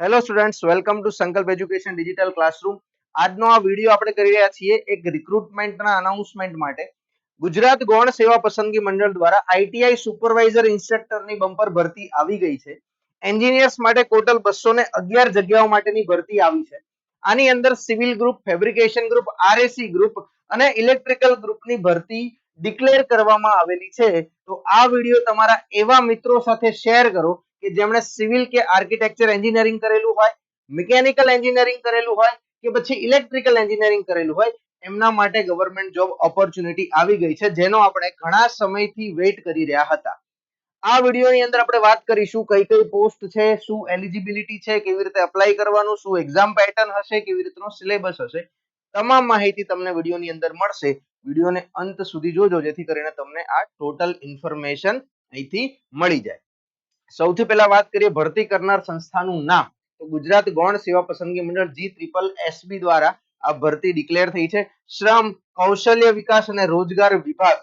Hello students, welcome to સંકલ્પ education digital classroom. આજનો આ વિડીયો આપણે કરી રહ્યા છીએ એક રિક્રુટમેન્ટના અનાઉન્સમેન્ટ માટે. ગુજરાત ગૌણ સેવા પસંદગી મંડળ દ્વારા આઈટીઆઈ સુપરવાઇઝર ઇન્સ્ટ્રક્ટરની બમ્પર ભરતી આવી ગઈ છે. એન્જિનિયર્સ માટે ટોટલ 211 જગ્યાઓ માટેની ભરતી આવી છે. આની અંદર civil group, fabrication group, RAC group અને ઇલેક્ટ્રિકલ ગ્રુપની ભરતી ડિક્લેર કરવામાં આવેલી છે. તો આ વિડીયો તમારા એવા મિત્રો સાથે શેર કરો કે જેમણે સિવિલ કે આર્કિટેક્ચર એન્જિનિયરિંગ કરેલું હોય, મિકેનિકલ એન્જિનિયરિંગ કરેલું હોય કે પછી ઇલેક્ટ્રિકલ એન્જિનિયરિંગ કરેલું હોય, એમના માટે ગવર્મેન્ટ જોબ ઓપોર્ચ્યુનિટી આવી ગઈ છે, જેનો આપણે ઘણા સમયથી વેઇટ કરી રહ્યા હતા. આ વિડીયોની અંદર આપણે વાત કરીશું કઈ કઈ પોસ્ટ છે, શું એલિજિબિલિટી છે, કેવી રીતે અપ્લાય કરવાનું, શું એક્ઝામ પેટર્ન હશે, કેવી રીતનો સિલેબસ હશે. તમામ માહિતી તમને વિડીયોની અંદર મળશે. વિડીયોને અંત સુધી જોજો જેથી કરીને તમને આ ટોટલ ઇન્ફોર્મેશન અહીંથી મળી જાય. સૌથી પહેલા વાત કરીએ ભરતી કરનાર સંસ્થાનું નામ. તો ગુજરાત ગૌણ સેવા પસંદગી મંડળ GSSB દ્વારા આ ભરતી ડિક્લેર થઈ છે. શ્રમ, કૌશલ્ય વિકાસ અને રોજગાર વિભાગ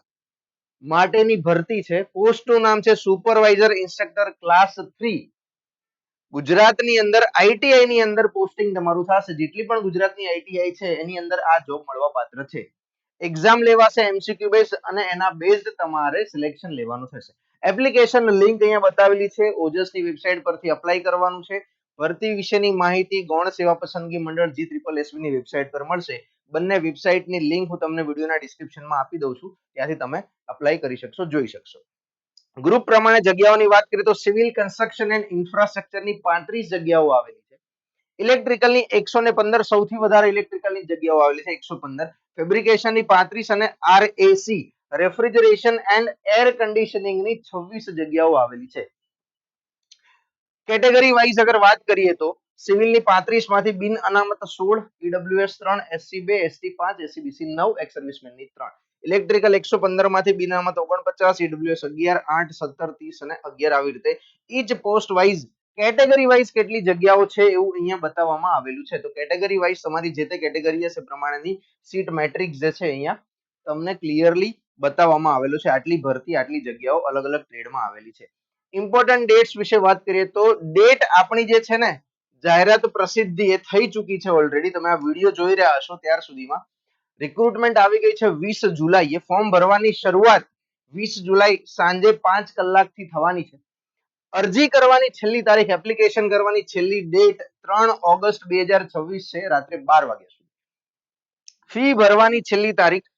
માટેની ભરતી છે. પોસ્ટનું નામ છે સુપરવાઇઝર ઇન્સ્ટ્રક્ટર ક્લાસ 3. ગુજરાતની અંદર આઈટીઆઈ ની અંદર પોસ્ટિંગ તમારું થશે. જેટલી પણ ગુજરાતની આઈટીઆઈ છે એની અંદર આ જોબ મળવા પાત્ર છે. એક્ઝામ લેવાશે એમસીક્યુ બેઝ અને એના બેઝડ તમારે સિલેક્શન લેવાનું થશે. એપ્લિકેશન લિંક અહીંયા બતાવેલી છે. ઓજસની વેબસાઇટ પરથી અપ્લાય કરવાનું છે. ભરતી વિશેની માહિતી ગૌણ સેવા પસંદગી મંડળ GSSB ની વેબસાઇટ પર મળશે. બંને વેબસાઇટની લિંક હું તમને વિડીયોના ડિસ્ક્રિપ્શનમાં આપી દઉં છું. ત્યાંથી તમે અપ્લાય કરી શકશો, જોઈ શકશો. ગ્રુપ પ્રમાણે જગ્યાઓની વાત કરીએ તો સિવિલ કન્સ્ટ્રક્શન એન્ડ ઇન્ફ્રાસ્ટ્રક્ચરની 35 જગ્યાઓ આવેલી છે. ઇલેક્ટ્રિકલની 115, સૌથી વધારે ઇલેક્ટ્રિકલની જગ્યાઓ આવેલી છે 115. ફેબ્રિકેશનની 35 અને આરએસી રેફ્રિજરેશન એન્ડ એર કન્ડિશનિંગની 26 જગ્યાઓ આવેલી છે. કેટેગરી વાઇઝ અગર વાત કરીએ તો સિવિલની 35 માંથી બિન અનામત 16, EWS 3, SC 2, ST 5, SCBC 9, ex સર્વિસમેનની 3. ઇલેક્ટ્રિકલ 115 માંથી બિન અનામત 49, ઈડબ્લ્યુએસ 11, 8, 17, 30 અને 11 આવી રીતે each post wise category wise કેટલી જગ્યાઓ છે એવું અહીંયા બતાવવામાં આવેલું છે. તો કેટેગરી વાઇઝ તમારી જે તે કેટેગરી હશે પ્રમાણેની સીટ મેટ્રિક્સ જે છે અહીંયા તમને ક્લિયરલી બતાવવામાં આવેલું છે. આટલી ભરતી, આટલી જગ્યાઓ અલગ અલગ ટ્રેડમાં આવેલી છે. ઇમ્પોર્ટન્ટ ડેટ્સ વિશે વાત કરીએ તો ડેટ આપણી જે છે ને જાહેરાત પ્રસિદ્ધિ એ થઈ ચૂકી છે ઓલરેડી. તમે આ વિડીયો જોઈ રહ્યા હશો ત્યાર સુધીમાં રિક્રુટમેન્ટ આવી ગઈ છે 20 જુલાઈ. ફોર્મ ભરવાની શરૂઆત 20 જુલાઈ સાંજે 5 કલાકથી થવાની છે. અરજી કરવાની છેલ્લી તારીખ, એપ્લિકેશન કરવાની છેલ્લી ડેટ 3 ઓગસ્ટ 2026 છે, રાત્રે 12 વાગ્યા સુધી. ફી ભરવાની છેલ્લી તારીખ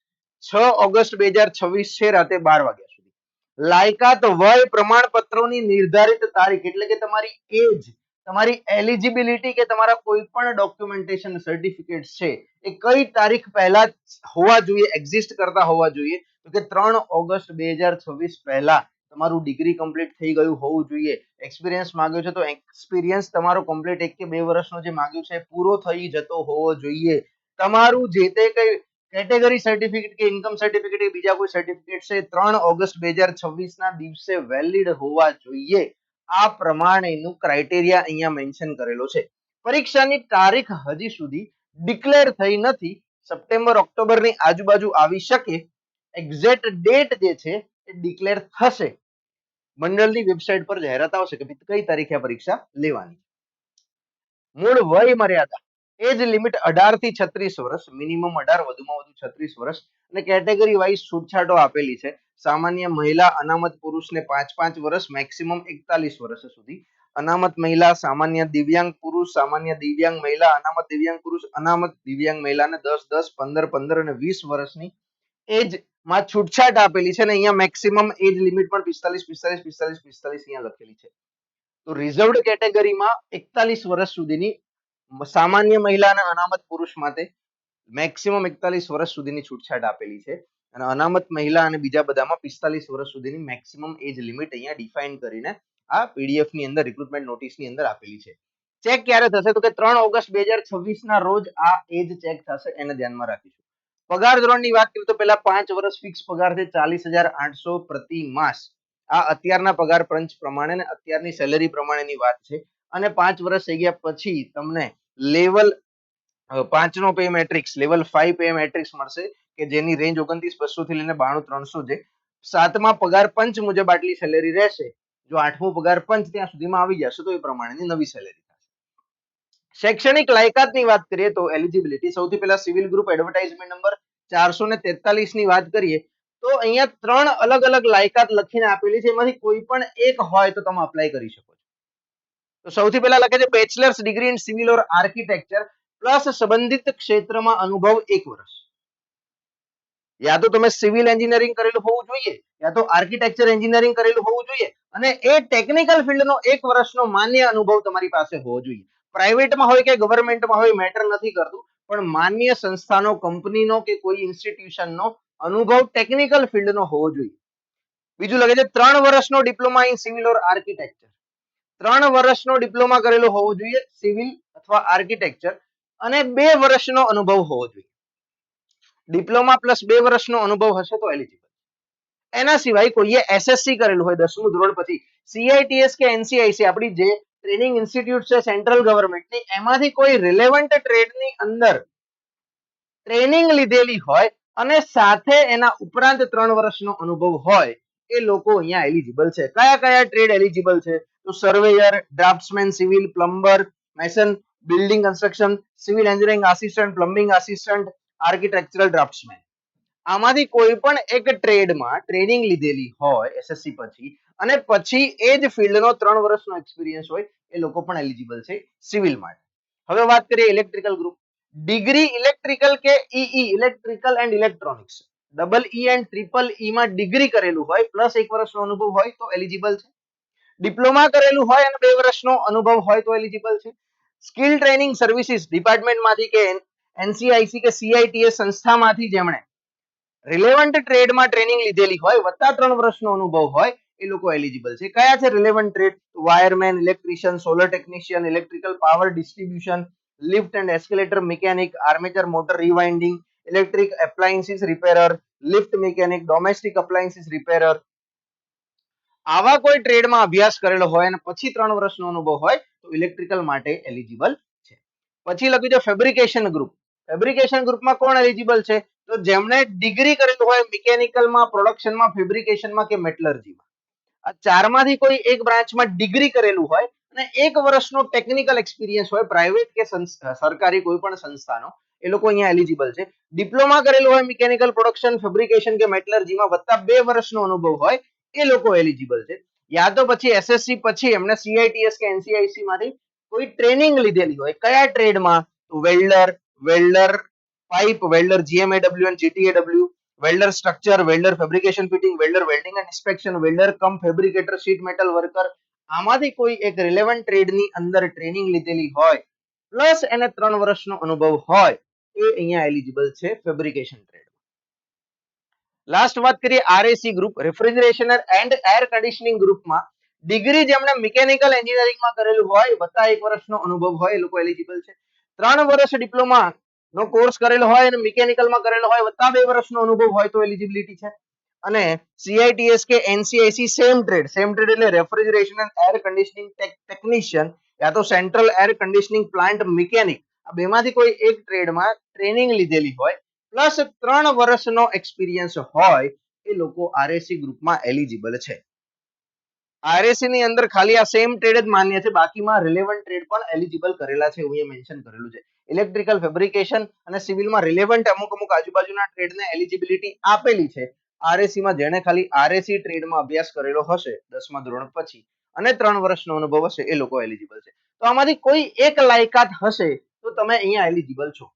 6 ઓગસ્ટ 2026 છે, રાતે 12 વાગ્યા સુધી. લાયકાત વય પ્રમાણપત્રોની નિર્ધારિત તારીખ એટલે કે તમારી એજ, તમારી એલિજિબિલિટી કે તમારા કોઈ પણ ડોક્યુમેન્ટેશન સર્ટિફિકેટ છે એ કઈ તારીખ પહેલા હોવા જોઈએ, એક્ઝિસ્ટ કરતા હોવા જોઈએ. તો કે 3 ઓગસ્ટ 2026 પહેલા તમારું ડિગ્રી કમ્પ્લીટ થઈ ગયું હોવું જોઈએ. એક્સપિરિયન્સ માંગ્યો છે તો એક્સપિરિયન્સ તમારો કમ્પ્લીટ 1 કે 2 વર્ષનો જે માંગ્યું છે પૂરો થઈ જતો હોવો જોઈએ. તમારું જે તે કઈ કેટેગરી સર્ટિફિકેટ કે ઇન્કમ સર્ટિફિકેટ કે બીજા કોઈ સર્ટિફિકેટ છે 3 ઓગસ્ટ 2026 ના દિવસે વેલિડ હોવા જોઈએ. આ પ્રમાણેનું ક્રાઇટેરિયા અહીંયા મેન્શન કરેલો છે. પરીક્ષાની તારીખ હજી સુધી ડિક્લેર થઈ નથી. સપ્ટેમ્બર ઓક્ટોબરની આજુબાજુ આવી શકે. એક્ઝેક્ટ ડેટ જે છે એ ડિક્લેર થશે. મંડળની વેબસાઇટ પર જાહેરાત આવશે કે કઈ તારીખે પરીક્ષા લેવાની. મૂળ વય મર્યાદા એજ લિમિટ 18 થી 36 વર્ષ, મિનિમમ 18, વધુમાં વધુ 36 વર્ષ અને કેટેગરી વાઇઝ છૂટછાટો આપેલી છે. સામાન્ય મહિલા, અનામત પુરુષને 5-5 વર્ષ, મેક્સિમમ 41 વર્ષ સુધી. અનામત મહિલા, સામાન્ય દિવ્યાંગ પુરુષ, સામાન્ય દિવ્યાંગ મહિલા, અનામત દિવ્યાંગ પુરુષ, અનામત દિવ્યાંગ મહિલાને 10-10, 15-15 અને 20 વર્ષની એજ માં છૂટછાટ આપેલી છે અને અહીંયા મેક્સિમમ એજ લિમિટ પણ 45 અહીંયા લખેલી છે. તો રિઝર્વડ કેટેગરીમાં 41 વર્ષ સુધીની સામાન્ય મહિલા અને અનામત પુરુષ માટે મેક્સિમમ 41 વર્ષ સુધીની છૂટછાટ આપેલી છે અને અનામત મહિલા અને બીજા બધામાં 45 વર્ષ સુધીની મેક્સિમમ એજ લિમિટ અહીંયા ડિફાઇન કરીને આ પીડીએફ ની અંદર, રિક્રુટમેન્ટ નોટિસની અંદર આપેલી છે. ચેક ક્યારે થશે તો કે 3 ઓગસ્ટ 2026 ના રોજ આ એજ ચેક થશે, એને ધ્યાનમાં રાખીશું. પગાર ધોરણની વાત કરીએ તો પહેલા 5 વર્ષ ફિક્સ પગાર છે 40,800 પ્રતિ માસ. આ અત્યારના પગાર પંચ પ્રમાણે અને અત્યારની સેલેરી પ્રમાણેની વાત છે. અને 5 વર્ષ થઈ ગયા પછી તમને લેવલ 5 નો pay matrix, level 5 pay matrix મળશે કે જેની રેન્જ 29,200 થી લઈને 92,300 છે. 7મા પગાર પંચ મુજબ આટલી સેલેરી રહેશે. જો 8મો પગાર પંચ ત્યાં સુધીમાં આવી જશે તો એ પ્રમાણેની નવી સેલેરી થશે. શૈક્ષણિક લાયકાતની વાત કરીએ તો એલિજિબિલિટી સૌથી પહેલા સિવિલ ગ્રુપ એડવર્ટાઇઝમેન્ટ નંબર 443 ની વાત કરીએ તો અહીંયા 3 અલગ અલગ લાયકાત લખીને આપેલી છે, એમાંથી કોઈ પણ એક હોય તો તમે અપ્લાય કરી શકો છો. તો સૌથી પહેલા લખે છે bachelor's degree in civil or architecture plus સંબંધિત ક્ષેત્રમાં અનુભવ 1 વર્ષ. યા તો તમે સિવિલ એન્જિનિયરિંગ કરેલું હોવું જોઈએ, યા તો આર્કિટેક્ચર એન્જિનિયરિંગ કરેલું હોવું જોઈએ, અને એ ટેકનિકલ ફિલ્ડનો 1 વર્ષનો માન્ય અનુભવ તમારી પાસે હોવો જોઈએ. પ્રાઇવેટમાં હોય કે ગવર્મેન્ટમાં હોય મેટર નથી કરતું, પણ માન્ય સંસ્થાનો, કંપનીનો કે કોઈ ઇન્સ્ટિટ્યુશનનો અનુભવ ટેકનિકલ ફિલ્ડનો હોવો જોઈએ. બીજું લખે છે 3 વર્ષનો diploma in civil or architecture. 3 વર્ષનો ડિપ્લોમા કરેલો હોવો જોઈએ સિવિલ અથવા આર્કિટેક્ચર, અને 2 વર્ષનો અનુભવ હોવો જોઈએ. ડિપ્લોમા પ્લસ 2 વર્ષનો અનુભવ હશે તો એલિજિબલ. એના સિવાય કોઈએ એસએસસી કરેલું હોય 10મું ધોરણ પછી, સીઆઈટીએસ કે એનસીઆઈસી આપણી જે ટ્રેનિંગ ઇન્સ્ટિટ્યૂટ છે સેન્ટ્રલ ગવર્મેન્ટની, એમાંથી કોઈ રિલેવન્ટ ટ્રેડની અંદર ટ્રેનિંગ લીધેલી હોય અને સાથે એના ઉપરાંત 3 વર્ષનો અનુભવ હોય, એ લોકો અહીંયા એલિજિબલ છે. કયા કયા ટ્રેડ એલિજિબલ છે? તો surveyor, draftsman civil, plumber, mason, building construction, civil engineering assistant, plumbing assistant, architectural draftsman. આમાંથી કોઈ પણ એક ટ્રેડમાં ટ્રેનિંગ લીધેલી હોય એસએસસી પછી, અને પછી એ જ ફિલ્ડનો 3 વર્ષનો એક્સપિરિયન્સ હોય, એ લોકો પણ એલિજિબલ છે સિવિલ માટે. હવે વાત કરીએ ઇલેક્ટ્રિકલ ગ્રુપ. ડિગ્રી ઇલેક્ટ્રિકલ કે E electrical and electronics, double E and triple E માં ડિગ્રી કરેલું હોય પ્લસ 1 વર્ષનો અનુભવ હોય તો એલિજિબલ છે. ડિપ્લોમા કરેલું હોય અને 2 વર્ષનો અનુભવ હોય તો એલિજિબલ છે. સ્કિલ ટ્રેનિંગ સર્વિસીસ ડિપાર્ટમેન્ટમાંથી કે એનસીઆઈસી કે સીઆઈટીએસ સંસ્થામાંથી જેમણે રિલેવન્ટ ટ્રેડમાં ટ્રેનિંગ લીધેલી હોય વત્તા 3 વર્ષનો અનુભવ હોય, એ લોકો એલિજિબલ છે. કયા છે relevant trade? Wireman, electrician, solar technician, electrical power distribution, lift and escalator mechanic, armature motor rewinding, electric appliances repairer, lift mechanic, domestic appliances repairer. આવા કોઈ ટ્રેડમાં અભ્યાસ કરેલો હોય અને પછી 3 વર્ષનો અનુભવ હોય તો ઇલેક્ટ્રિકલ માટે એલિજિબલ છે. પછી લખ્યું છે ફેબ્રિકેશન ગ્રુપ. ફેબ્રિકેશન ગ્રુપમાં કોણ એલિજિબલ છે? તો જેમણે ડિગ્રી કરેલું હોય મિકેનિકલમાં, પ્રોડક્શનમાં, ફેબ્રિકેશનમાં કે મેટલર્જીમાં. આ ચારમાંથી કોઈ એક બ્રાન્ચમાં ડિગ્રી કરેલું હોય અને 1 વર્ષનો ટેકનિકલ એક્સપિરિયન્સ હોય પ્રાઇવેટ કે સરકારી કોઈ પણ સંસ્થાનો, એ લોકો અહીંયા એલિજિબલ છે. ડિપ્લોમા કરેલું હોય મિકેનિકલ, પ્રોડક્શન, ફેબ્રિકેશન કે મેટલર્જીમાં વત્તા 2 વર્ષનો અનુભવ હોય, એ લોકો એલિજિબલ છે. યા તો પછી એસએસસી પછી એમને સીઆઈટીએસ કે એનસીઆઈસી માંથી કોઈ ટ્રેનિંગ લીધેલી હોય. કયા ટ્રેડમાં? વેલ્ડર પાઇપ, વેલ્ડર જીએમએડબ્લ્યુ અને GTAW, welder structure, welder fabrication fitting, welder welding and inspection, welder cum fabricator, sheet metal worker. આમાંથી કોઈ એક રિલેવન્ટ ટ્રેડની અંદર ટ્રેનિંગ લીધેલી હોય પ્લસ એને 3 વર્ષનો અનુભવ હોય, એ અહીંયા એલિજિબલ છે ફેબ્રિકેશન ટ્રેડ. લાસ્ટ વાત કરીએ RAC group, refrigeration and air conditioning ગ્રુપમાં ડિગ્રી જેમણે મિકેનિકલ એન્જિનિયરિંગમાં કરેલું હોય વત્તા 1 વર્ષનો અનુભવ હોય, એ લોકો એલિજિબલ છે. 3 વર્ષ ડિપ્લોમા નો કોર્સ કરેલો હોય અને મિકેનિકલમાં કરેલો હોય વત્તા 2 વર્ષનો અનુભવ હોય તો એલિજિબિલિટી છે. અને સીઆઈટીએસ કે એનસીઆઈસી સેમ ટ્રેડ એટલે refrigeration and air conditioning technician યા તો central air conditioning plant mechanic, આ બેમાંથી કોઈ એક ટ્રેડમાં ટ્રેનિંગ લીધેલી હોય પ્લસ 3 વર્ષનો એક્સપિરિયન્સ હોય, એ લોકો આરએસી ગ્રુપમાં એલિજિબલ છે. આરએસી ની અંદર ખાલી આ સેમ ટ્રેડ જ માન્ય છે, બાકીમાં રિલેવન્ટ ટ્રેડ પણ એલિજિબલ કરેલા છે, એવું મેન્શન કરેલું છે. ઇલેક્ટ્રિકલ, ફેબ્રિકેશન અને સિવિલમાં રિલેવન્ટ અમુક આજુબાજુના ટ્રેડને એલિજિબિલિટી આપેલી છે. આરએસી માં જેણે ખાલી આરએસી ટ્રેડમાં અભ્યાસ કરેલો હશે 10મા ધોરણ પછી અને 3 વર્ષનો અનુભવ હશે, એ લોકો એલિજિબલ છે. તો આમાંથી કોઈ એક લાયકાત હશે તો તમે અહીંયા એલિજિબલ છો.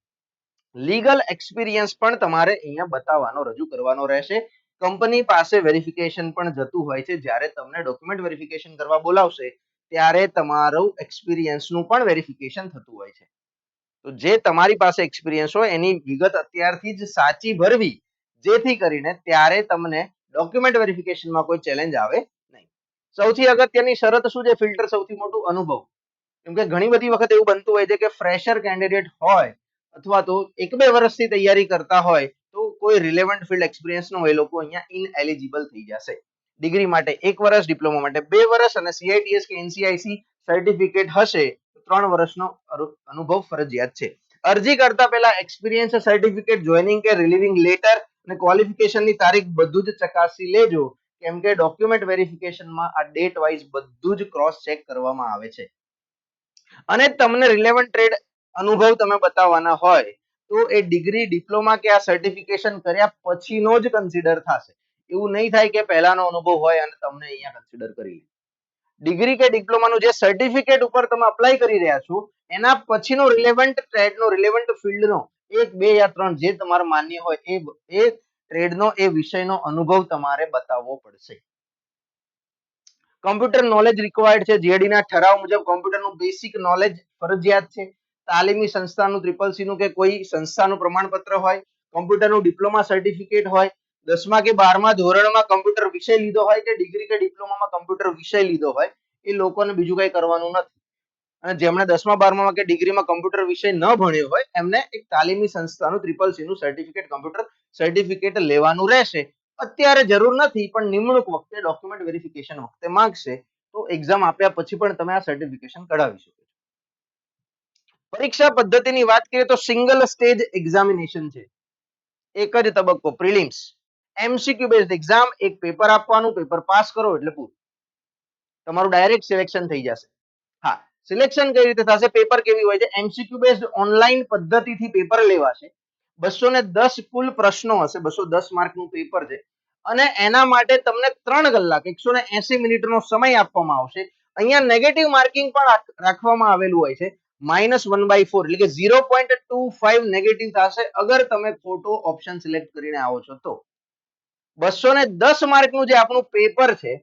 લીગલ એક્સપિરિયન્સ પણ તમારે અહીંયા બતાવવાનો, રજૂ કરવાનો રહેશે. કંપની પાસે વેરિફિકેશન પણ જતું હોય છે. જ્યારે તમને ડોક્યુમેન્ટ વેરિફિકેશન કરવા બોલાવશે ત્યારે તમારું એક્સપિરિયન્સનું પણ વેરિફિકેશન થતું હોય છે. તો જે તમારી પાસે એક્સપિરિયન્સ હોય એની વિગત અત્યારથી જ સાચી ભરવી, જેથી કરીને ત્યારે તમને ડોક્યુમેન્ટ વેરિફિકેશનમાં કોઈ ચેલેન્જ આવે નહીં. સૌથી અગત્યની શરત શું છે? ફિલ્ટર સૌથી મોટું અનુભવ. કેમ કે ઘણી બધી વખત એવું બનતું હોય છે કે ફ્રેશર કેન્ડિડેટ હોય અથવા તો 1-2 વર્ષથી તૈયારી કરતા હોય તો કોઈ રિલેવન્ટ ફિલ્ડ એક્સપિરિયન્સ ન હોય, લોકો અહીંયા ઇનએલિજિબલ થઈ જશે. ડિગ્રી માટે 1 વર્ષ, ડિપ્લોમા માટે 2 વર્ષ અને સીઆઈટીએસ કે એનસીઆઈસી સર્ટિફિકેટ હશે તો 3 વર્ષનો અનુભવ ફરજિયાત છે. અરજી કરતા પહેલા એક્સપિરિયન્સ સર્ટિફિકેટ, જોઈનિંગ કે રિલીવિંગ લેટર અને ક્વોલિફિકેશનની તારીખ બધું જ ચકાસી લેજો, કેમ કે ડોક્યુમેન્ટ વેરિફિકેશનમાં આ ડેટ વાઇઝ બધું જ ક્રોસ ચેક કરવામાં આવે છે. અને તમને રિલેવન્ટ ટ્રેડ અનુભવ તમે બતાવવાના હોય તો એ ડિગ્રી, ડિપ્લોમા કે આ સર્ટિફિકેશન કર્યા પછીનો જ કન્સિડર થશે. એવું નહીં થાય કે પહેલાનો અનુભવ હોય અને તમને અહીંયા કન્સિડર કરી લે. ડિગ્રી કે ડિપ્લોમાનું જે સર્ટિફિકેટ ઉપર તમે અપ્લાય કરી રહ્યા છો એના પછીનો રિલેવન્ટ ટ્રેડનો, રિલેવન્ટ ફિલ્ડનો 1, 2 યા 3 જે તમારે માન્ય હોય એ ટ્રેડનો, એ વિષયનો અનુભવ તમારે બતાવવો પડશે. કમ્પ્યુટર નોલેજ રિક્વાયર્ડ છે. જીએડી ના ઠરાવ મુજબ કમ્પ્યુટરનું બેસિક નોલેજ ફરજિયાત છે. તાલીમી સંસ્થાનું, CCC નું કે કોઈ સંસ્થાનું પ્રમાણપત્ર હોય, કમ્પ્યુટરનું ડિપ્લોમા સર્ટિફિકેટ હોય, 10મા કે 12મા ધોરણમાં કમ્પ્યુટર વિષય લીધો હોય કે ડિગ્રી કે ડિપ્લોમામાં કમ્પ્યુટર વિષય લીધો હોય, એ લોકોને બીજું કઈ કરવાનું નથી. અને જેમણે 10મા 12મા કે ડિગ્રીમાં કમ્પ્યુટર વિષય ન ભણ્યો હોય એમને એક તાલીમી સંસ્થાનું CCC નું સર્ટિફિકેટ, કમ્પ્યુટર સર્ટિફિકેટ લેવાનું રહેશે. અત્યારે જરૂર નથી, પણ નિમણૂક વખતે, ડોક્યુમેન્ટ વેરિફિકેશન વખતે માંગશે, તો એક્ઝામ આપ્યા પછી પણ તમે આ સર્ટિફિકેશન કઢાવી શકો છો. પરીક્ષા પદ્ધતિની વાત કરીએ તો સિંગલ સ્ટેજ એક્ઝામિનેશન છે. એક જ તબક્કો, પ્રિલિમ્સ. MCQ બેઝડ એક્ઝામ, એક પેપર આપવાનું, પેપર પાસ કરો એટલે પૂરું. તમારું ડાયરેક્ટ સિલેક્શન થઈ જશે. હા, સિલેક્શન કઈ રીતે થશે? પેપર કેવી હોય છે? MCQ બેઝડ ઓનલાઈન પદ્ધતિથી પેપર લેવાશે. 210 કુલ પ્રશ્નો હશે, 210 માર્કનું પેપર છે. અને એના માટે તમને 3 કલાક 180 મિનિટનો સમય આપવામાં આવશે. અહીંયા નેગેટિવ માર્કિંગ પણ રાખવામાં આવેલું હોય છે. -1/4 એટલે કે 0.25 નેગેટિવ થશે અગર તમે ખોટો ઓપ્શન સિલેક્ટ કરીને આવો છો તો. 210 માર્કનું જે આપણું પેપર છે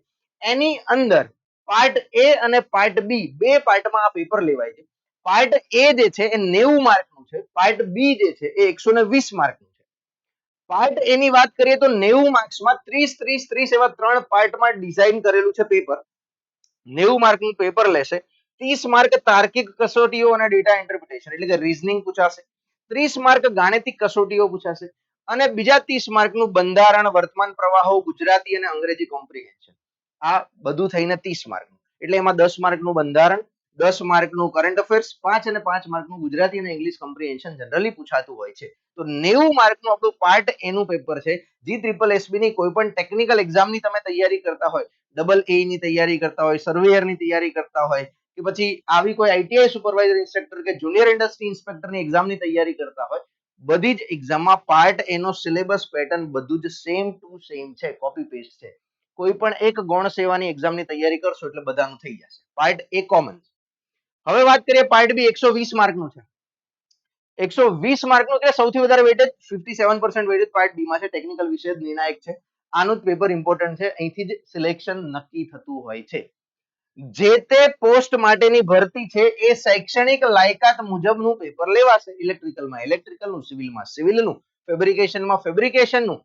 એની અંદર પાર્ટ એ અને પાર્ટ બી, બે પાર્ટમાં આ પેપર લેવાય છે. પાર્ટ એ જે છે એ 90 માર્કનું છે, પાર્ટ બી જે છે એ 120 માર્કનું છે. પાર્ટ એ ની વાત કરીએ તો 90 માર્ક્સમાં 30, 30, 30 એવા 3 પાર્ટમાં ડિઝાઇન કરેલું છે પેપર. 90 માર્કનું પેપર લેશે. 30 માર્ક તાર્કિક કસોટીઓ અને ડેટા ઇન્ટરપ્રિટેશન એટલે કે રીઝનિંગ પૂછાશે. 30 માર્ક ગાણિતિક કસોટીઓ પૂછાશે. અને બીજા 30 માર્કનું બંધારણ, વર્તમાન પ્રવાહો, ગુજરાતી અને અંગ્રેજી કોમ્પ્રિહેન્શન. આ બધું થઈને 30 માર્કનું. એટલે એમાં 10 માર્કનું બંધારણ, 10 માર્કનું કરંટ અફેર્સ, 5 અને 5 માર્કનું ગુજરાતી અને ઇંગ્લિશ કોમ્પ્રિહેન્શન જનરલી પૂછાતું હોય છે. તો 90 માર્કનું આપણું પાર્ટ એ નું પેપર છે. GSSB ની કોઈ પણ ટેકનિકલ એક્ઝામની તમે તૈયારી કરતા હોય, AA ની તૈયારી કરતા હોય, સર્વેયરની તૈયારી કરતા હોય, કે પછી આવી કોઈ ITI સુપરવાઇઝર ઇન્સ્ટ્રક્ટર કે જુનિયર ઇન્ડસ્ટ્રી ઇન્સ્પેક્ટરની એક્ઝામની તૈયારી કરતા હોય, બધી જ એક્ઝામમાં પાર્ટ એ નો સિલેબસ પેટર્ન બધું જ સેમ ટુ સેમ છે, કોપી પેસ્ટ છે. કોઈ પણ એક ગૌણ સેવાની એક્ઝામની તૈયારી કરશો એટલે બધાનું થઈ જશે. પાર્ટ એ કોમન. હવે વાત કરીએ પાર્ટ બી, 120 માર્કનું છે. 120 માર્કનું એટલે સૌથી વધારે વેટેજ 57% વેટેજ પાર્ટ બી માં છે. ટેકનિકલ વિષય જ નિર્ણાયક છે. આનું જ પેપર ઇમ્પોર્ટન્ટ છે. અહીંથી જ સિલેક્શન નક્કી થતું હોય છે. જે તે પોસ્ટ માટેની ભરતી છે એ શૈક્ષણિક લાયકાત મુજબનું પેપર લેવાશે. ઇલેક્ટ્રિકલમાં ઇલેક્ટ્રિકલનું, સિવિલમાં સિવિલનું, ફેબ્રિકેશનમાં ફેબ્રિકેશનનું,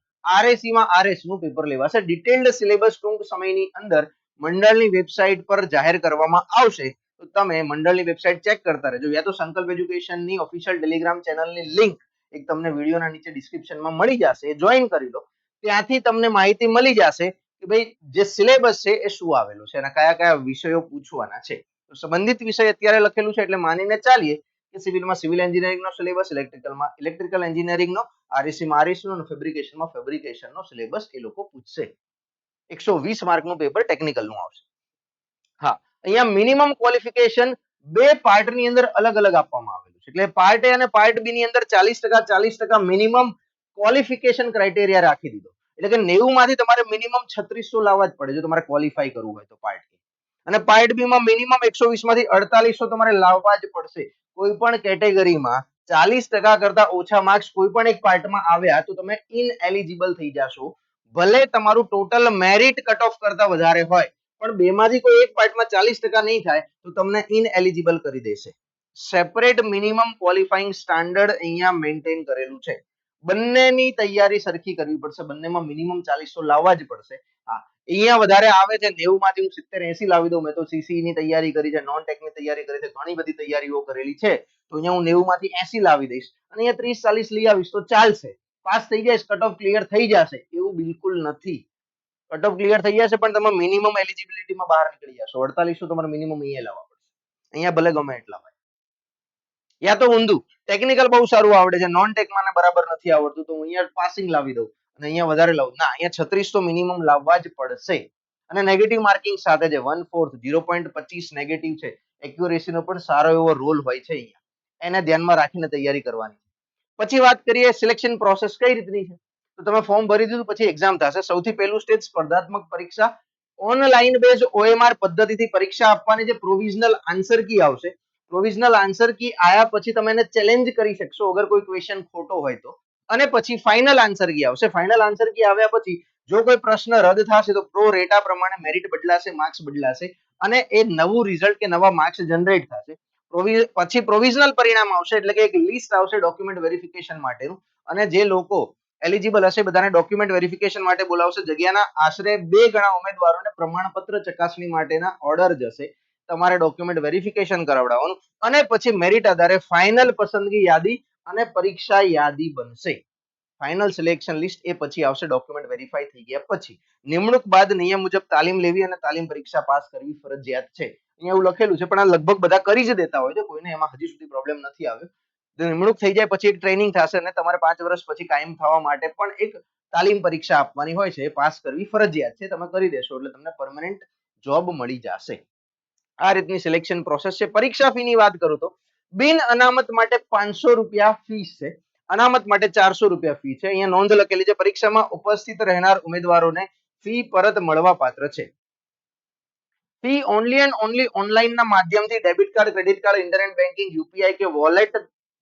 RACમાં RS નું પેપર લેવાશે. ડિટેલ્ડ સિલેબસ ટૂંક સમયની અંદર મંડળની વેબસાઇટ પર જાહેર કરવામાં આવશે. તો તમે મંડળની વેબસાઇટ ચેક કરતા રહેજો, યા તો સંકલ્પ એજ્યુકેશનની ઓફિશિયલ ટેલિગ્રામ ચેનલની લિંક એક તમને વિડીયોના નીચે ડિસ્ક્રિપ્શનમાં મળી જશે, એ જોઈન કરી લો. ત્યાંથી તમને માહિતી મળી જશે કે ભાઈ જે સિલેબસ છે એ શું આવેલું છે અને કયા કયા વિષયો પૂછવાના છે. તો સંબંધિત વિષય અત્યારે લખેલું છે એટલે માનીને ચાલીએ કે સિવિલમાં સિવિલ એન્જિનિયરિંગનો સિલેબસ, ઇલેક્ટ્રિકલમાં ઇલેક્ટ્રિકલ એન્જિનિયરિંગનો, RACમાં RS નો અને ફેબ્રિકેશનમાં ફેબ્રિકેશનનો સિલેબસ એ લોકો પૂછશે. 120 માર્કનું પેપર ટેકનિકલનું આવશે. હા, અહીંયા મિનિમમ ક્વોલિફિકેશન બે પાર્ટની અંદર અલગ અલગ આપવામાં આવેલું છે. એટલે પાર્ટ એ અને પાર્ટ બી ની અંદર 40% મિનિમમ ક્વોલિફિકેશન ક્રાઇટેરિયા રાખી દીધો. એટલે કે 90 માંથી તમારે મિનિમમ 3600 લાવવા જ પડે જો તમારે ક્વોલિફાય કરવું હોય તો પાર્ટ એ. અને પાર્ટ બી માં મિનિમમ 120 માંથી 4800 તમારે લાવવા જ પડશે. કોઈ પણ કેટેગરીમાં 40% કરતા ઓછા માર્ક્સ કોઈ પણ એક પાર્ટમાં આવ્યા તો તમે ઇનએલિજિબલ થઈ જશો. ભલે તમારું ટોટલ મેરિટ કટ ઓફ કરતા વધારે હોય, પણ બેમાંથી કોઈ એક પાર્ટમાં 40% નહીં થાય તો તમને ઇનએલિજિબલ કરી દેશે. સેપરેટ મિનિમમ ક્વોલિફાઈંગ સ્ટાન્ડર્ડ અહીંયા મેન્ટેન કરેલું છે. બંનેની તૈયારી સરખી કરવી પડશે, બંનેમાં મિનિમમ 4000 લાવવા જ પડશે. હા, અહીંયા વધારે આવે છે 90 માંથી હું 70-80 લાવી દઉં. મેં તો CCE ની તૈયારી કરી છે, નોન ટેકની તૈયારી કરી છે, ઘણી બધી તૈયારીઓ કરેલી છે, તો અહીંયા હું 90 માંથી 80 લાવી દઈશ અને અહીંયા 30-40 લઈ આવીશ તો ચાલશે. પાસ થઈ જઈશ, કટ ઓફ ક્લિયર થઈ જશે એવું બિલકુલ નથી. કટ ઓફ ક્લિયર થઈ જશે પણ તમે મિનિમમ એલિજિબિલિટીમાં બહાર નીકળી જશો. 4800 તમારે મિનિમમ અહીંયા લાવવા પડશે. અહીંયા ભલે ગમે એટલા હોય. યા તો ઊંધું, ટેકનિકલ બહુ સારું આવડે છે, નોન ટેક મને બરાબર નથી આવડતું, તો હું અહીંયા પાસિંગ લાવી દઉં અને અહીંયા વધારે લાવું. ના, અહીંયા 3600 મિનિમમ લાવવા જ પડશે. અને નેગેટિવ માર્કિંગ સાથે છે 1/4 0.25 નેગેટિવ છે. એક્યુરેસી નો પણ સારો એવો રોલ હોય છે અહીંયા. એને ધ્યાનમાં રાખીને તૈયારી કરવાની. પછી વાત કરીએ સિલેક્શન પ્રોસેસ કઈ રીતની છે. તો તમે ફોર્મ ભરી દીધું પછી એક્ઝામ થશે. સૌથી પહેલું સ્ટેજ સ્પર્ધાત્મક પરીક્ષા. ઓનલાઈન બેઝ OMR પદ્ધતિથી પરીક્ષા આપવાની છે. પ્રોવિઝનલ આન્સર કી આવશે. પ્રોવિઝનલ આન્સર કી આયા પછી તમે એને ચેલેન્જ કરી શકશો અગર કોઈ ક્વેશ્ચન ખોટો હોય તો. અને પછી ફાઇનલ આન્સર કી આવશે. ફાઇનલ આન્સર કી આવ્યા પછી જો કોઈ પ્રશ્ન રદ થશે તો પ્રો રેટા પ્રમાણે મેરિટ બદલાશે, માર્ક્સ બદલાશે અને એ નવું રિઝલ્ટ કે નવા માર્ક્સ જનરેટ થશે. પછી પ્રોવિઝનલ પરિણામ આવશે એટલે કે એક લિસ્ટ આવશે ડોક્યુમેન્ટ વેરિફિકેશન માટેનું અને જે લોકો એલિજિબલ હશે બધાને ડોક્યુમેન્ટ વેરિફિકેશન માટે બોલાવશે. જગ્યાના આશરે 2 ગણા ઉમેદવારોને પ્રમાણપત્ર ચકાસણી માટેના ઓર્ડર જશે. તમારે ડોક્યુમેન્ટ વેરિફિકેશન કરાવડાવવાનું અને પછી મેરિટ આધારે ફાઇનલ પસંદગી યાદી અને પરીક્ષા યાદી બનશે. ફાઇનલ સિલેક્શન લિસ્ટ એ પછી આવશે ડોક્યુમેન્ટ વેરીફાઈ થઈ ગયા પછી. નિમણૂક બાદ નિયમ મુજબ તાલીમ લેવી અને તાલીમ પરીક્ષા પાસ કરવી ફરજિયાત છે. અહીંયા એવું લખેલું છે પણ આ લગભગ બધા કરી જ દેતા હોય છે. કોઈને એમાં હજી સુધી પ્રોબ્લેમ નથી આવ્યો. નિમણૂક થઈ જાય પછી એક ટ્રેનિંગ થશે અને તમારે 5 વર્ષ પછી કાયમ થવા માટે પણ એક તાલીમ પરીક્ષા આપવાની હોય છે. એ પાસ કરવી ફરજિયાત છે. તમે કરી દેશો એટલે તમને પરમનન્ટ જોબ મળી જશે. આ રીતની સિલેક્શન પ્રોસેસ છે. પરીક્ષા ફી ની વાત કરું તો બિન અનામત માટે 500 રૂપિયા ફીસ છે. અનામત માટે 400 રૂપિયા ફી છે. અહીંયા નોંધ લખેલી છે પરીક્ષામાં ઉપસ્થિત રહેનાર ઉમેદવારોને ફી પરત મળવા પાત્ર છે. Fee only and only online ના માધ્યમથી debit card, credit card, internet banking, UPI કે વોલેટ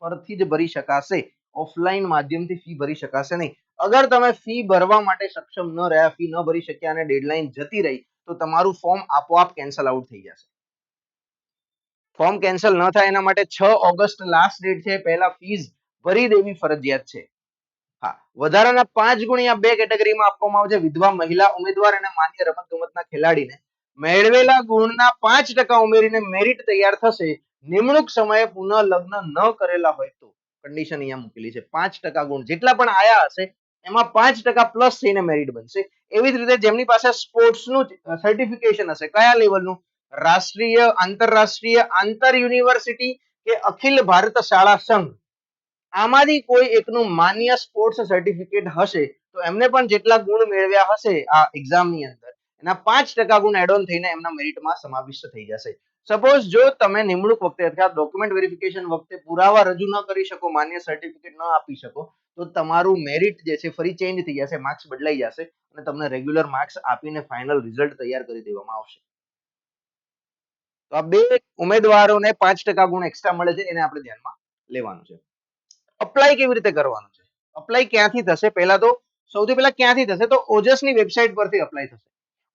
પરથી જ ભરી શકાશે. ઓફલાઈન માધ્યમથી ફી ભરી શકાશે નહીં. અગર તમે ફી ભરવા માટે સક્ષમ ન રહ્યા, ફી ન ભરી શક્યા અને ડેડલાઈન જતી રહી તો તમારું ફોર્મ આપોઆપ કેન્સલ આઉટ થઈ જશે. ફોર્મ કેન્સલ ન થાય એના માટે 6 ઓગસ્ટ લાસ્ટ ડેટ છે. પહેલા ફીસ ભરી દેવી ફરજિયાત છે. હા, વધારાના 5 ગુણ્યા 2 કેટેગરીમાં આપવામાં આવે છે. વિધવા મહિલા ઉમેદવાર અને માન્ય રમતગમતના ખેલાડીને મેળવેલા ગુણના 5% ઉમેરીને મેરિટ તૈયાર થશે. નિમણૂક સમયે પુનઃ લગ્ન ન કરેલા હોય તો કન્ડિશન અહીંયા મૂકેલી છે. 5% ગુણ જેટલા પણ આયા હશે એમાં 5% પ્લસ થઈને મેરિટ બનશે. એવી જ રીતે જેમની પાસે સ્પોર્ટ્સનું સર્ટિફિકેશન હશે, કયા લેવલનું? રાષ્ટ્રીય, આંતરરાષ્ટ્રીય, આંતર યુનિવર્સિટી કે અખિલ ભારત શાળા સંઘ, આમાંથી કોઈ એકનું માન્ય સ્પોર્ટ્સ સર્ટિફિકેટ હશે તો એમને પણ જેટલા ગુણ મેળવ્યા હશે આ એક્ઝામની અંદર એના 5% ગુણ એડ ઓન થઈને એમના મેરિટમાં સમાવિષ્ટ થઈ જશે. સપોઝ જો તમે નિમણૂક વખતે અથવા ડોક્યુમેન્ટ વેરિફિકેશન વખતે પુરાવા રજૂ ન કરી શકો, માન્ય સર્ટિફિકેટ ન આપી શકો તો તમારું મેરિટ જે છે ફરી ચેન્જ થઈ જશે, માર્ક્સ બદલાઈ જશે અને તમને રેગ્યુલર માર્ક્સ આપીને ફાઇનલ રિઝલ્ટ તૈયાર કરી દેવામાં આવશે. તો આ બે ઉમેદવારોને 5% ગુણ એક્સ્ટ્રા મળે છે એને આપણે ધ્યાનમાં લેવાનું છે. અપ્લાય કેવી રીતે કરવાનું છે? અપ્લાય ક્યાંથી થશે? પહેલા તો સૌથી પહેલા ક્યાંથી થશે તો ઓજસની વેબસાઇટ પરથી અપ્લાય થશે.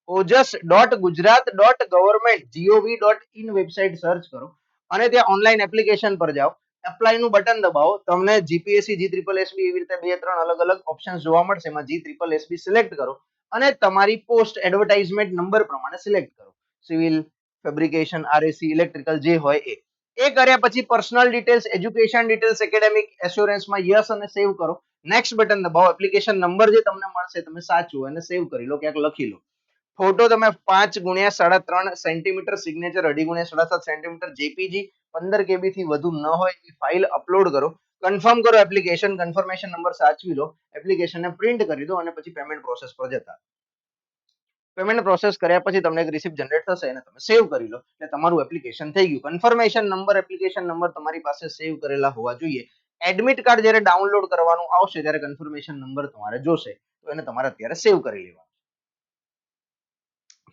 ojas.gujarat.government.gov.in વેબસાઇટ સર્ચ કરો અને ત્યાં ઓનલાઈન એપ્લિકેશન પર જાઓ. એપ્લાય નું બટન દબાવો. તમને જીપીએસસી, GSSB એવી રીતે 2-3 અલગ અલગ ઓપ્શન જોવા મળશે. એમાં GSSB સિલેક્ટ કરો અને તમારી પોસ્ટ એડવર્ટાઇઝમેન્ટ નંબર પ્રમાણે સિલેક્ટ કરો. સિવિલ, ફેબ્રિકેશન, આરએસી, ઇલેક્ટ્રિકલ જે હોય એ. એ કર્યા પછી personal details, education details, academic એશ્યોરન્સમાં યસ અને સેવ કરો. નેક્સ્ટ બટન દબાવો. એપ્લિકેશન નંબર જે તમને મળશે તમે સાચું અને સેવ કરી લો, ક્યાંક લખી લો. ફોટો તમે 5x3 centimetre, signature 2.5x7 centimetre, JPG 15 KB થી વધુ ન હોય એ ફાઇલ અપલોડ કરો. કન્ફર્મ કરો એપ્લિકેશન, કન્ફર્મેશન નંબર સાચવી લો, એપ્લિકેશનને પ્રિન્ટ કરી દો અને પછી પેમેન્ટ પ્રોસેસ પર જતા. પેમેન્ટ પ્રોસેસ કર્યા પછી તમને એક રિસિપ્ટ જનરેટ થશે અને તમે સેવ કરી લો એટલે તમારું એપ્લિકેશન થઈ ગયું. કન્ફર્મેશન નંબર, એપ્લિકેશન નંબર તમારી પાસે સેવ કરેલા હોવા જોઈએ. એડમિટ કાર્ડ જ્યારે ડાઉનલોડ કરવાનું આવશે ત્યારે કન્ફર્મેશન નંબર તમારે જોશે તો એને તમારે અત્યારે સેવ કરી લેવાનું.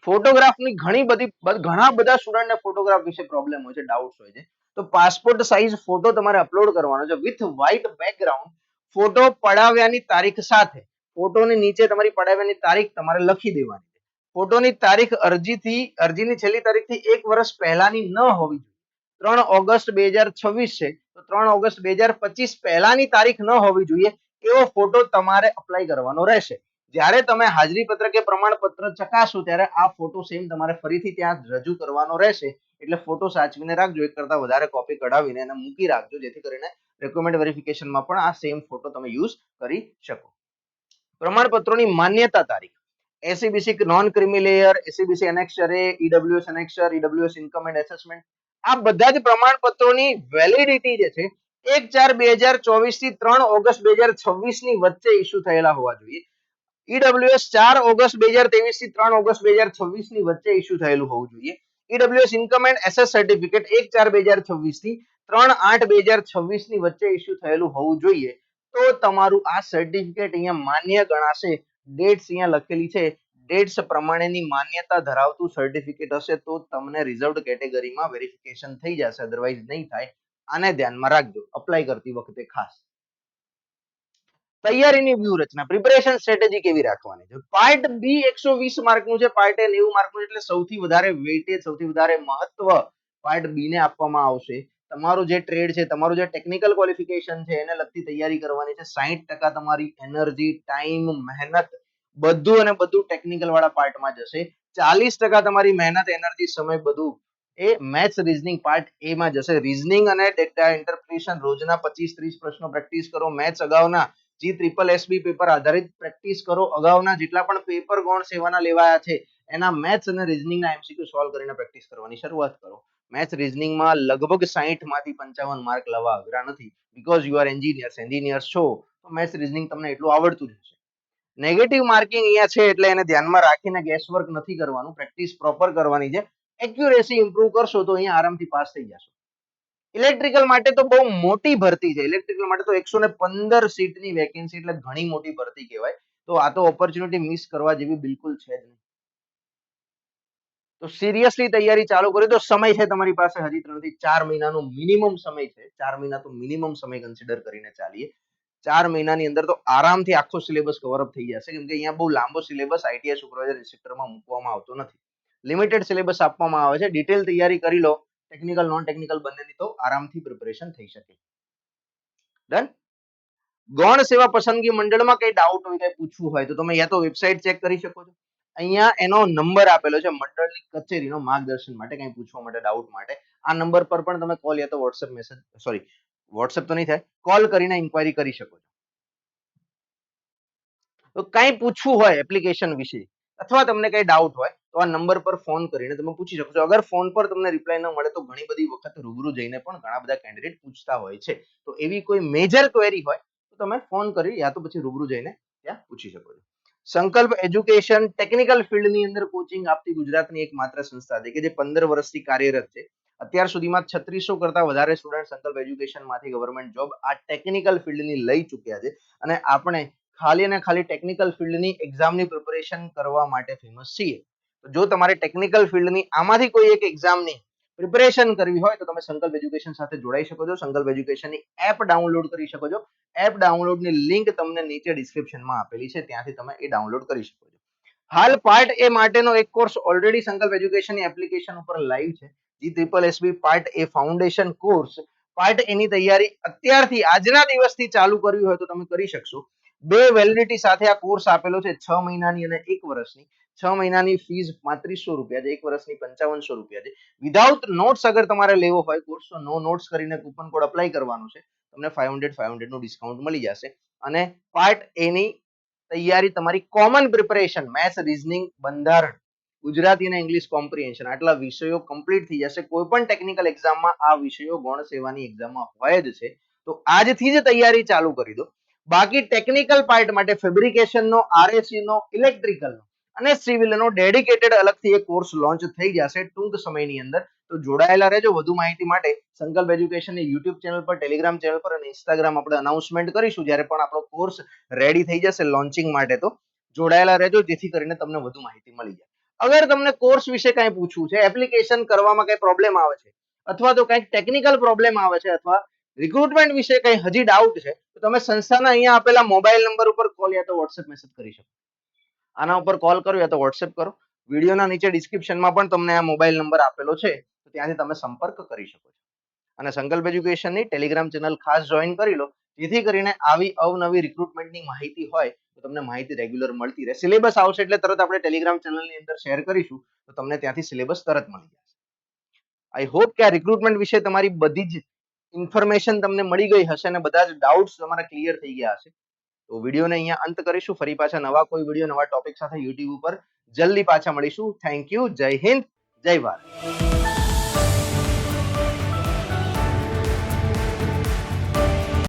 ફોટોગ્રાફની ઘણા બધા સ્ટુડન્ટને ફોટોગ્રાફ વિશે પ્રોબ્લેમ હોય છે, ડાઉટ્સ હોય છે. તો પાસપોર્ટ સાઇઝ ફોટો તમારે અપલોડ કરવાનો છે વિથ વ્હાઇટ બેકગ્રાઉન્ડ. ફોટો પડાવ્યાની તારીખ સાથે ફોટોની નીચે તમારી પડાવ્યાની તારીખ તમારે લખી દેવાની. ફોટોની તારીખ અરજીની છેલ્લી તારીખથી 1 વર્ષ પહેલાની ન હોવી જોઈએ. 3 ઓગસ્ટ 2026 છે તો 3 ઓગસ્ટ 2025 પહેલાની તારીખ ન હોવી જોઈએ એવો ફોટો તમારે અપ્લાય કરવાનો રહેશે. જ્યારે તમે હાજરી પત્ર કે પ્રમાણપત્ર ચકાસો ત્યારે આ ફોટો સેમ તમારે ફરીથી ત્યાં રજૂ કરવાનો રહેશે. એટલે ફોટો સાચવીને રાખજો. એક કરતા વધારે કોપી કઢાવીને એને મૂકી રાખજો જેથી કરીને ડોક્યુમેન્ટ વેરિફિકેશનમાં પણ આ સેમ ફોટો તમે યુઝ કરી શકો. પ્રમાણપત્રોની માન્યતા તારીખ. SCBC non creamy layer, SCBC annexure A, EWS annexure, EWS income and assessment, આ બધા જ પ્રમાણપત્રોની વેલિડિટી જે છે 1/4/2024 થી 3 ઓગસ્ટ 2026 ની વચ્ચે ઇસ્યુ થયેલા હોવા જોઈએ. ઈડબ્લ્યુએસ 4 ઓગસ્ટ 2023 થી 3 ઓગસ્ટ 2026 ની વચ્ચે ઇસ્યુ થયેલું હોવું જોઈએ. EWS income and ashes certificate 1/4/2026 થી 3/8/2026 ની વચ્ચે ઇસ્યુ થયેલું હોવું જોઈએ. તો તમારું આ સર્ટિફિકેટ અહીંયા માન્ય ગણાશે. ડેટ્સ અહીંયા લખેલી છે, ડેટ્સ પ્રમાણેની માન્યતા ધરાવતું સર્ટિફિકેટ હશે તો તમને રિઝર્વડ કેટેગરીમાં વેરિફિકેશન થઈ જશે, અધરવાઇઝ નહીં થાય. આને ધ્યાનમાં રાખજો અપ્લાય કરતી વખતે ખાસ. તૈયારીની વ્યૂહરચના, પ્રિપેરેશન સ્ટ્રેટેજી કેવી રાખવાની છે. પાર્ટ બી 120 માર્કનું છે, પાર્ટ એ 90 માર્કનું, એટલે સૌથી વધારે વેઇટેજ, સૌથી વધારે મહત્વ પાર્ટ બી ને આપવામાં આવશે. તમારું જે ટ્રેડ છે, તમારું જે ટેકનિકલ ક્વોલિફિકેશન છે એને લગતી તૈયારી કરવાની છે. 60% તમારી એનર્જી, ટાઈમ, મહેનત બધું અને બધું ટેકનિકલ વાળા પાર્ટમાં જશે. 40% તમારી મહેનત, એનર્જી, સમય બધું એ મેથ્સ રીઝનિંગ પાર્ટ એ માં જશે. રીઝનિંગ અને ડેટા ઇન્ટરપ્રિટેશન રોજના 25-30 પ્રશ્નો પ્રેક્ટિસ કરો. મેથ્સ અગાઉના GSSB પેપર આધારિત પ્રેક્ટિસ કરો. અગાઉના જેટલા પણ પેપર ગૌણ સેવાના લેવાયા છે એના મેથ્સ અને રીઝનિંગના MCQ સોલ્વ કરીને પ્રેક્ટિસ કરવાની શરૂઆત કરો. મેથ્સ રીઝનિંગમાં લગભગ 60 માંથી 55 માર્ક લાવવા અઘરા નથી. બીકોઝ યુ આર એન્જિનિયર્સ છો તો મેથ્સ રીઝનિંગ તમને એટલું આવડતું જ હશે. નેગેટિવ માર્કિંગ અહીંયા છે એટલે એને ધ્યાનમાં રાખીને ગેસવર્ક નથી કરવાનું, પ્રેક્ટિસ પ્રોપર કરવાની છે. એક્યુરેસી ઇમ્પ્રુવ કરશો તો અહીંયા આરામથી પાસ થઈ જશો. ઇલેક્ટ્રિકલ માટે તો બહુ મોટી ભરતી છે. ઇલેક્ટ્રિકલ માટે તો 115 સીટની વેકેન્સી એટલે ઘણી મોટી ભરતી કહેવાય. તો આ તો ઓપોર્ચ્યુનિટી મિસ કરવા જેવી બિલકુલ છે જ નહીં. તો સિરિયસલી તૈયારી ચાલુ કરી દો. સમય છે તમારી પાસે હજી 3 થી 4 મહિનાનો મિનિમમ સમય છે. 4 મહિના તો મિનિમમ સમય કન્સિડર કરીને ચાલીએ. 4 મહિનાની અંદર તો આરામથી આખો સિલેબસ કવર અપ થઈ જશે, કેમ કે અહીંયા બહુ લાંબો સિલેબસ આઈટીઆઈ સુપરવાઇઝર ઇન્સ્ટ્રક્ટરમાં મૂકવામાં આવતો નથી. લિમિટેડ સિલેબસ આપવામાં આવે છે. ડિટેલ તૈયારી કરી લો, ટેકનિકલ નોન ટેકનિકલ બંનેની, તો આરામથી પ્રિપેરેશન થઈ શકે. ડન. ગૌણ સેવા પસંદગી મંડળમાં કઈ ડાઉટ હોય, કઈ પૂછવું હોય તો તમે યા તો વેબસાઇટ ચેક કરી શકો છો. અહીંયા એનો નંબર આપેલો છે મંડળની કચેરીનો, માર્ગદર્શન માટે, કઈ પૂછવા માટે, ડાઉટ માટે. આ નંબર પર પણ તમે કોલ યા તો વોટ્સએપ મેસેજ, સોરી વોટ્સએપ તો નહીં થાય, કોલ કરીને ઇન્ક્વાયરી કરી શકો છો. તો કઈ પૂછવું હોય એપ્લિકેશન વિશે અથવા તમને કઈ ડાઉટ હોય તો આ નંબર પર ફોન કરીને તમે પૂછી શકો છો. અગર ફોન પર તમને રિપ્લાય ન મળે તો ઘણી બધી વખત રૂબરૂ જઈને પણ ઘણા બધા કેન્ડિડેટ પૂછતા હોય છે. તો એવી કોઈ મેજર ક્વેરી હોય તો તમે ફોન કરી યા તો પછી રૂબરૂ જઈને ત્યાં પૂછી શકો છો. સંકલ્પ એજ્યુકેશન ટેકનિકલ ફિલ્ડની અંદર કોચિંગ આપતી ગુજરાતની એક માત્ર સંસ્થા છે કે જે 15 વર્ષથી કાર્યરત છે. અત્યાર સુધીમાં 3600 કરતા વધારે સ્ટુડન્ટ સંકલ્પ એજ્યુકેશનમાંથી ગવર્મેન્ટ જોબ આ ટેકનિકલ ફિલ્ડની લઈ ચૂક્યા છે. અને આપણે ખાલી અને ખાલી ટેકનિકલ ફિલ્ડની એક્ઝામની પ્રિપેરેશન કરવા માટે ફેમસ છીએ. જો તમારે ટેકનિકલ ફિલ્ડની આમાંથી કોઈ એક એક્ઝામની પ્રિપેરેશન કરવી હોય તો તમે સંકલ્પ એજ્યુકેશન સાથે જોડાઈ શકો છો. સંકલ્પ એજ્યુકેશનની એપ ડાઉનલોડ કરી શકો છો. એપ ડાઉનલોડની લિંક તમને નીચે ડિસ્ક્રિપ્શનમાં આપેલી છે, ત્યાંથી તમે એ ડાઉનલોડ કરી શકો છો. હાલ પાર્ટ એ માટેનો એક કોર્સ ઓલરેડી સંકલ્પ એજ્યુકેશનની એપ્લિકેશન ઉપર લાઈવ છે. GSSB પાર્ટ એ ફાઉન્ડેશન કોર્સ. પાર્ટ એની તૈયારી અત્યારથી આજના દિવસથી ચાલુ કરવી હોય તો તમે કરી શકશો. 2 વેલિડિટી સાથે આ કોર્સ આપેલો છે, 6 મહિનાની અને 1 વર્ષની. 6 મહિનાની ફીસ 3500 રૂપિયા છે, 1 વર્ષની 5500 રૂપિયા છે. વિધાઉટ નોટ્સ અગર તમારે લેવો હોય કોર્સ તો નો નોટ્સ કરીને કૂપન કોડ અપ્લાય કરવાનો છે. તમને 500 નું ડિસ્કાઉન્ટ મળી જશે. અને પાર્ટ એની તૈયારી તમારી કોમન પ્રિપેરેશન, મેથ્સ, રીઝનિંગ, બંધારણ, ગુજરાતી અને ઇંગ્લિશ કોમ્પ્રિહેન્શન, આટલા વિષયો કમ્પ્લીટ થઈ જશે. કોઈ પણ ટેકનિકલ એક્ઝામમાં આ વિષયો ગૌણ સેવાની એક્ઝામમાં હોય જ છે. તો આજથી જ તૈયારી ચાલુ કરી દો. બાકી ટેકનિકલ પાર્ટ માટે ફેબ્રિકેશનનો, આરએસીનો, ઇલેક્ટ્રિકલનો અને સિવિલનો ડેડિકેટેડ અલગથી એક કોર્સ લોન્ચ થઈ જશે ટૂંક સમયની અંદર. તો જોડાયેલા રહેજો. વધુ માહિતી માટે સંકલ્પ એજ્યુકેશનની યુટ્યુબ ચેનલ પર, ટેલિગ્રામ ચેનલ પર અને ઇન્સ્ટાગ્રામ આપણે અનાઉન્સમેન્ટ કરીશું જ્યારે પણ આપણો કોર્સ રેડી થઈ જશે લોન્ચિંગ માટે. તો જોડાયેલા રહેજો જેથી કરીને તમને વધુ માહિતી મળી જાય. અગર તમને કોર્સ વિશે કંઈ પૂછવું છે, એપ્લિકેશન કરવામાં કંઈ પ્રોબ્લેમ આવે છે અથવા તો કંઈક ટેકનિકલ પ્રોબ્લેમ આવે છે અથવા રિક્રુટમેન્ટ વિશે કંઈ હજી ડાઉટ છે તો તમે સંસ્થાના અહીંયા આપેલા મોબાઈલ નંબર ઉપર કોલ યા તો વોટ્સએપ મેસેજ કરી શકો. આના ઉપર કોલ કરો યા તો વોટ્સએપ કરો. વિડીયોના નીચે ડિસ્ક્રિપ્શનમાં પણ તમને આ મોબાઈલ નંબર આપેલો છે, તો ત્યાંથી તમે સંપર્ક કરી શકો છો. અને સંકલ્પ એજ્યુકેશનની ટેલિગ્રામ ચેનલ ખાસ જોઈન કરી લો જેથી કરીને આવી અવનવી રિક્રુટમેન્ટની માહિતી હોય તો તમને માહિતી રેગ્યુલર મળતી રહે. સિલેબસ આવશે એટલે તરત આપણે ટેલિગ્રામ ચેનલની અંદર શેર કરીશું તો તમને ત્યાંથી સિલેબસ તરત મળી જશે. આઈ હોપ કે આ રિક્રુટમેન્ટ વિશે તમારી બધી જ ઇન્ફોર્મેશન તમને મળી ગઈ હશે અને બધા જ ડાઉટ્સ તમારા ક્લિયર થઈ ગયા હશે. તો વિડીયોને અહીંયા અંત કરીશું. ફરી પાછા નવા કોઈ વિડીયો, નવા ટોપિક સાથે યુટ્યુબ ઉપર જલ્દી પાછા મળીશું. Thank you. જય હિન્દ, જય ભારત.